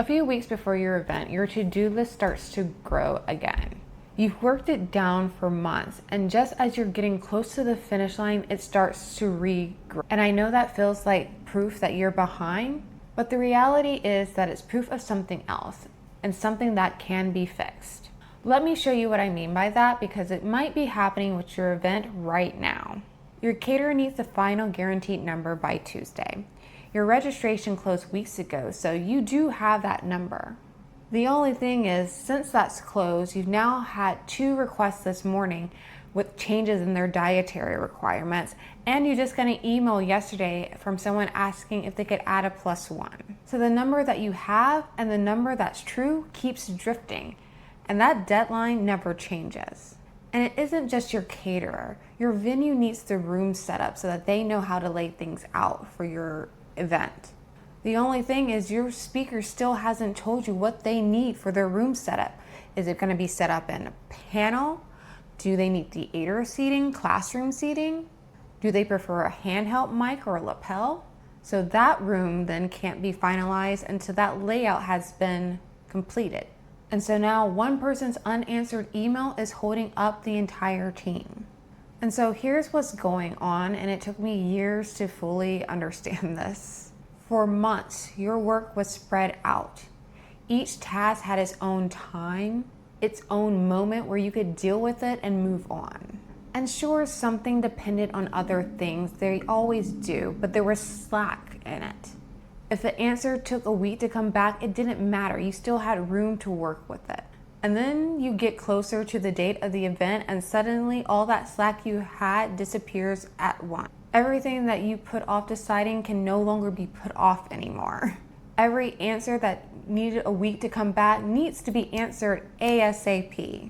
A few weeks before your event, your to-do list starts to grow again. You've worked it down for months, and just as you're getting close to the finish line, it starts to regrow. And I know that feels like proof that you're behind, but the reality is that it's proof of something else, and something that can be fixed. Let me show you what I mean by that, because it might be happening with your event right now. Your caterer needs the final guaranteed number by Tuesday. Your registration closed weeks ago, so you do have that number. The only thing is, since that's closed, you've now had 2 requests this morning with changes in their dietary requirements, and you just got an email yesterday from someone asking if they could add a +1. So the number that you have and the number that's true keeps drifting, and that deadline never changes. And it isn't just your caterer. Your venue needs the room set up so that they know how to lay things out for your event. The only thing is your speaker still hasn't told you what they need for their room setup. Is it going to be set up in a panel? Do they need theater seating, classroom seating? Do they prefer a handheld mic or a lapel? So that room then can't be finalized until that layout has been completed. And so now one person's unanswered email is holding up the entire team. And so here's what's going on, and it took me years to fully understand this. For months, your work was spread out. Each task had its own time, its own moment where you could deal with it and move on. And sure, something depended on other things, they always do, but there was slack in it. If the answer took a week to come back, it didn't matter. You still had room to work with it. And then you get closer to the date of the event, and suddenly all that slack you had disappears at once. Everything that you put off deciding can no longer be put off anymore. Every answer that needed a week to come back needs to be answered ASAP.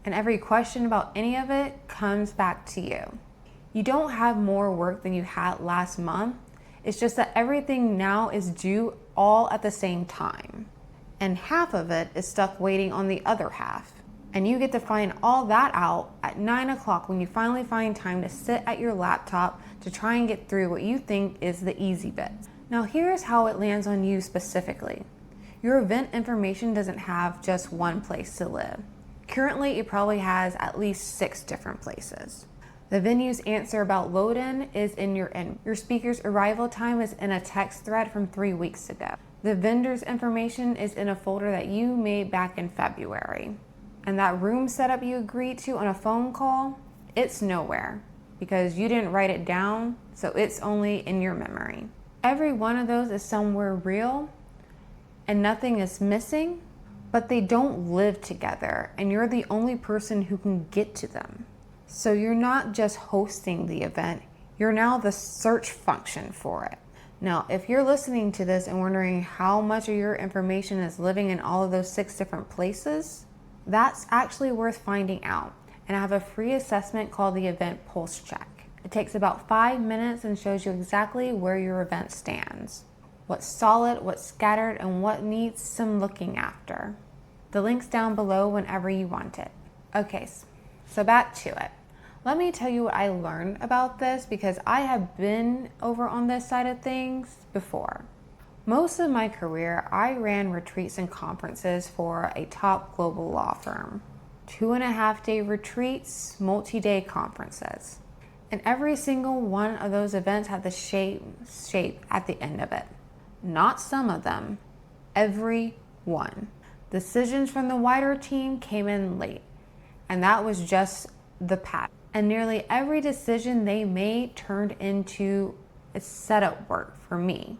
And every question about any of it comes back to you. You don't have more work than you had last month. It's just that everything now is due all at the same time. And half of it is stuck waiting on the other half. And you get to find all that out at 9 o'clock when you finally find time to sit at your laptop to try and get through what you think is the easy bit. Now here's how it lands on you specifically. Your event information doesn't have just one place to live. Currently, it probably has at least 6 different places. The venue's answer about load-in is in your inbox. Your speaker's arrival time is in a text thread from 3 weeks ago. The vendor's information is in a folder that you made back in February. And that room setup you agreed to on a phone call, it's nowhere because you didn't write it down, so it's only in your memory. Every one of those is somewhere real and nothing is missing, but they don't live together and you're the only person who can get to them. So you're not just hosting the event, you're now the search function for it. Now, if you're listening to this and wondering how much of your information is living in all of those 6 different places, that's actually worth finding out. And I have a free assessment called the Event Pulse Check. It takes about 5 minutes and shows you exactly where your event stands, what's solid, what's scattered, and what needs some looking after. The link's down below whenever you want it. Okay, so back to it. Let me tell you what I learned about this because I have been over on this side of things before. Most of my career, I ran retreats and conferences for a top global law firm. 2.5-day retreats, multi-day conferences. And every single one of those events had the shape at the end of it. Not some of them, every one. Decisions from the wider team came in late, and that was just the pattern. And nearly every decision they made turned into a setup work for me,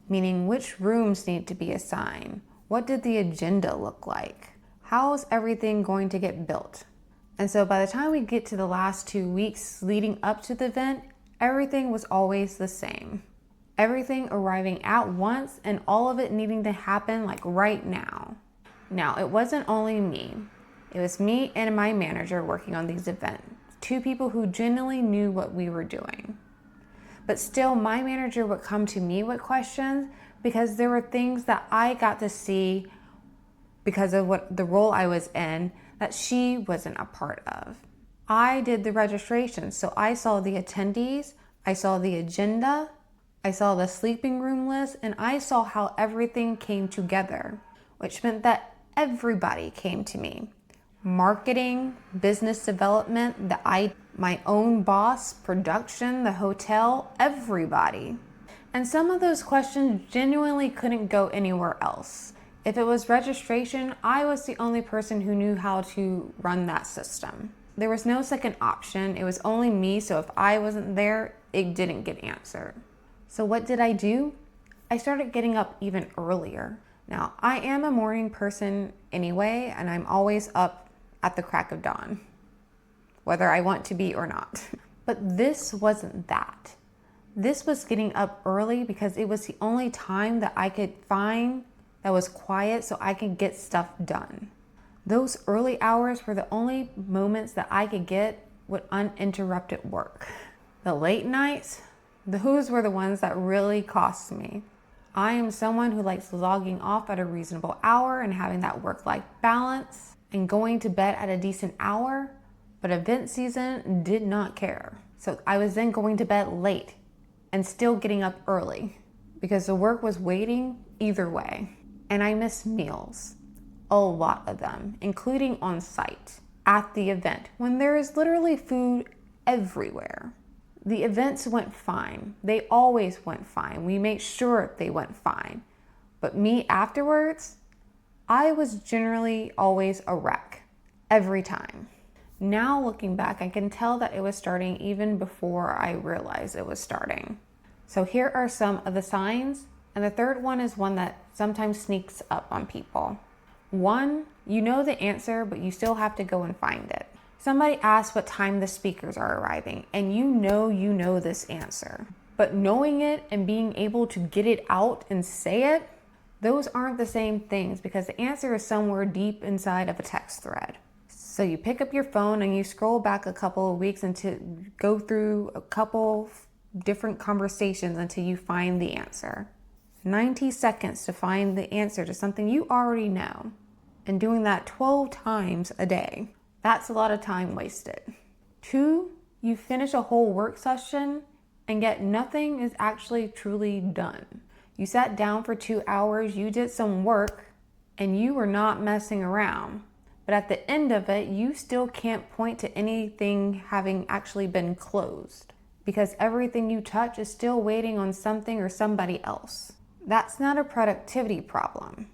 meaning which rooms need to be assigned, what did the agenda look like, how is everything going to get built. And so by the time we get to the last 2 weeks leading up to the event, everything was always the same. Everything arriving at once and all of it needing to happen like right now. Now, it wasn't only me. It was me and my manager working on these events. 2 people who genuinely knew what we were doing. But still, my manager would come to me with questions because there were things that I got to see because of what the role I was in that she wasn't a part of. I did the registration, so I saw the attendees, I saw the agenda, I saw the sleeping room list, and I saw how everything came together, which meant that everybody came to me. Marketing, business development, my own boss, production, the hotel, everybody. And some of those questions genuinely couldn't go anywhere else. If it was registration, I was the only person who knew how to run that system. There was no second option. It was only me, so if I wasn't there, it didn't get answered. So what did I do? I started getting up even earlier. Now, I am a morning person anyway, and I'm always up at the crack of dawn, whether I want to be or not. But this wasn't that. This was getting up early because it was the only time that I could find that was quiet so I could get stuff done. Those early hours were the only moments that I could get with uninterrupted work. The late nights, those were the ones that really cost me. I am someone who likes logging off at a reasonable hour and having that work-life balance and going to bed at a decent hour, but event season did not care. So I was then going to bed late and still getting up early because the work was waiting either way. And I missed meals, a lot of them, including on site at the event when there is literally food everywhere. The events went fine. They always went fine. We made sure they went fine. But me afterwards, I was generally always a wreck every time. Now looking back, I can tell that it was starting even before I realized it was starting. So here are some of the signs, and the third one is one that sometimes sneaks up on people. 1, you know the answer, but you still have to go and find it. Somebody asks what time the speakers are arriving, and you know this answer. But knowing it and being able to get it out and say it, those aren't the same things because the answer is somewhere deep inside of a text thread. So you pick up your phone and you scroll back a couple of weeks and to go through a couple different conversations until you find the answer. 90 seconds to find the answer to something you already know. And doing that 12 times a day. That's a lot of time wasted. 2, you finish a whole work session and yet nothing is actually truly done. You sat down for 2 hours, you did some work, and you were not messing around. But at the end of it, you still can't point to anything having actually been closed because everything you touch is still waiting on something or somebody else. That's not a productivity problem.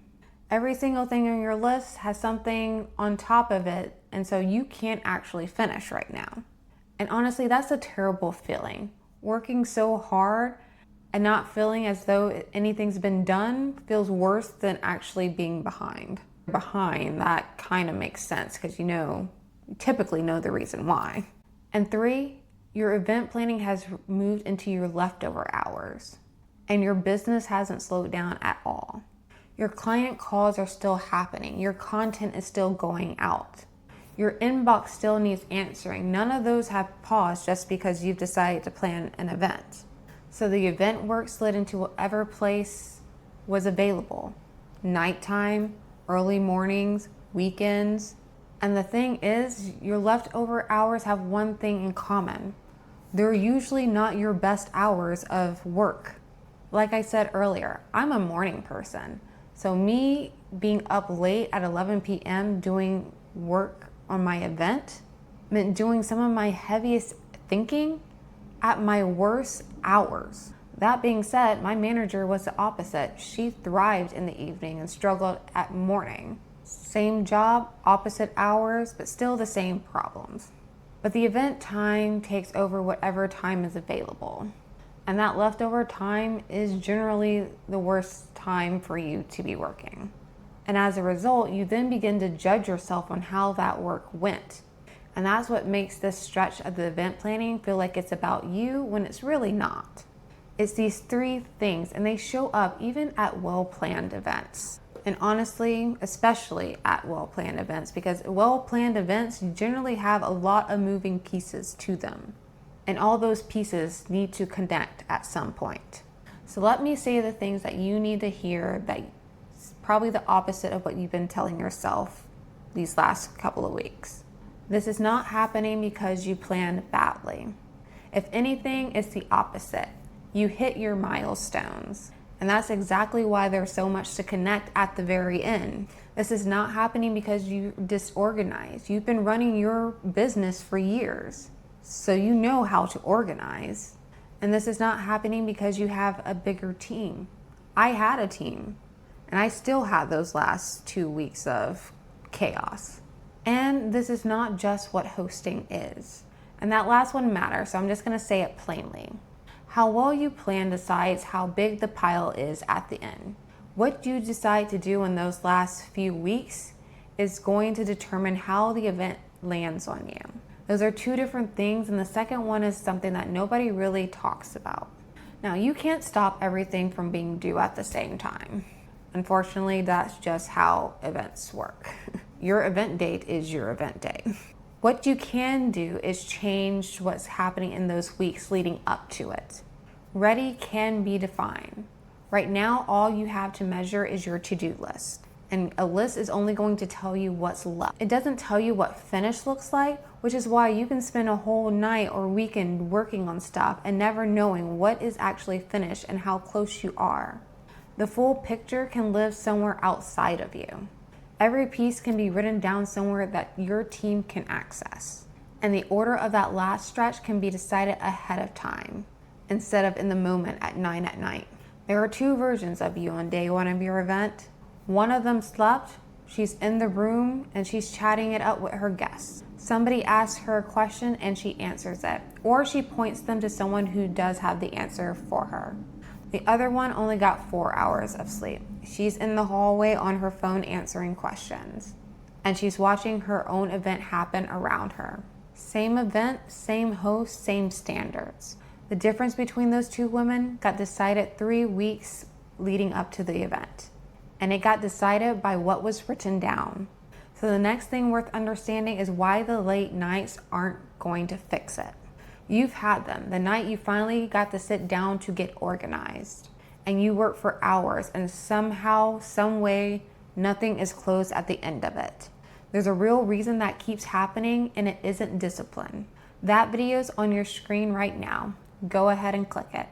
Every single thing on your list has something on top of it, and so you can't actually finish right now. And honestly, that's a terrible feeling. Working so hard and not feeling as though anything's been done feels worse than actually being behind. Behind, that kind of makes sense because you typically know the reason why. And 3, your event planning has moved into your leftover hours and your business hasn't slowed down at all. Your client calls are still happening. Your content is still going out. Your inbox still needs answering. None of those have paused just because you've decided to plan an event. So the event work slid into whatever place was available. Nighttime, early mornings, weekends. And the thing is, your leftover hours have one thing in common. They're usually not your best hours of work. Like I said earlier, I'm a morning person. So me being up late at 11 p.m. doing work on my event meant doing some of my heaviest thinking at my worst hours. That being said, my manager was the opposite. She thrived in the evening and struggled at morning. Same job, opposite hours, but still the same problems. But the event time takes over whatever time is available. And that leftover time is generally the worst time for you to be working. And as a result, you then begin to judge yourself on how that work went. And that's what makes this stretch of the event planning feel like it's about you when it's really not. It's these 3 things, and they show up even at well-planned events. And honestly, especially at well-planned events, because well-planned events generally have a lot of moving pieces to them. And all those pieces need to connect at some point. So let me say the things that you need to hear that's probably the opposite of what you've been telling yourself these last couple of weeks. This is not happening because you planned badly. If anything, it's the opposite. You hit your milestones. And that's exactly why there's so much to connect at the very end. This is not happening because you're disorganized. You've been running your business for years, so you know how to organize. And this is not happening because you have a bigger team. I had a team, and I still had those last 2 weeks of chaos. And this is not just what hosting is. And that last one matters, so I'm just gonna say it plainly. How well you plan decides how big the pile is at the end. What you decide to do in those last few weeks is going to determine how the event lands on you. Those are two different things, and the second one is something that nobody really talks about. Now, you can't stop everything from being due at the same time. Unfortunately, that's just how events work. Your event date is your event date. What you can do is change what's happening in those weeks leading up to it. Ready can be defined. Right now, all you have to measure is your to-do list. And a list is only going to tell you what's left. It doesn't tell you what finish looks like, which is why you can spend a whole night or weekend working on stuff and never knowing what is actually finished and how close you are. The full picture can live somewhere outside of you. Every piece can be written down somewhere that your team can access. And the order of that last stretch can be decided ahead of time, instead of in the moment at 9 at night. There are two versions of you on day one of your event. One of them slept, she's in the room and she's chatting it up with her guests. Somebody asks her a question and she answers it, or she points them to someone who does have the answer for her. The other one only got 4 hours of sleep. She's in the hallway on her phone answering questions, and she's watching her own event happen around her. Same event, same host, same standards. The difference between those two women got decided 3 weeks leading up to the event, and it got decided by what was written down. So the next thing worth understanding is why the late nights aren't going to fix it. You've had them. The night you finally got to sit down to get organized, and you work for hours, and somehow, some way, nothing is closed at the end of it. There's a real reason that keeps happening, and it isn't discipline. That video's on your screen right now. Go ahead and click it.